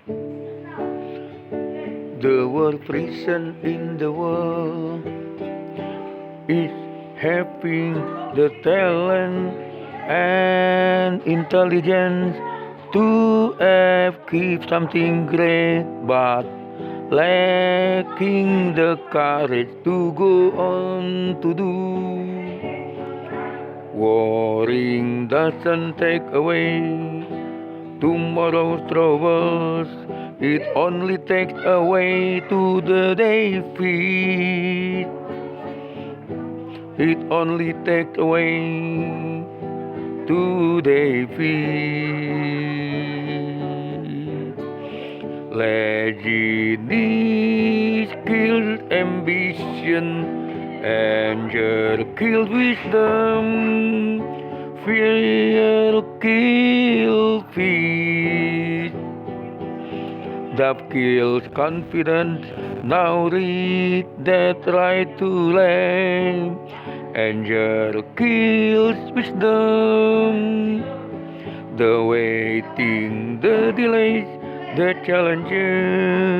The world prison in the world is having the talent and intelligence to keep something great, but lacking the courage to go on to do. Worrying doesn't take away tomorrow's troubles, it only takes away to the defeat. It only takes away to defeat. Laziness kills ambition, anger kills wisdom, fear kills peace. Doubt kills confidence. Now read that right to left. Anger kills wisdom. The waiting, the delays, the challenges.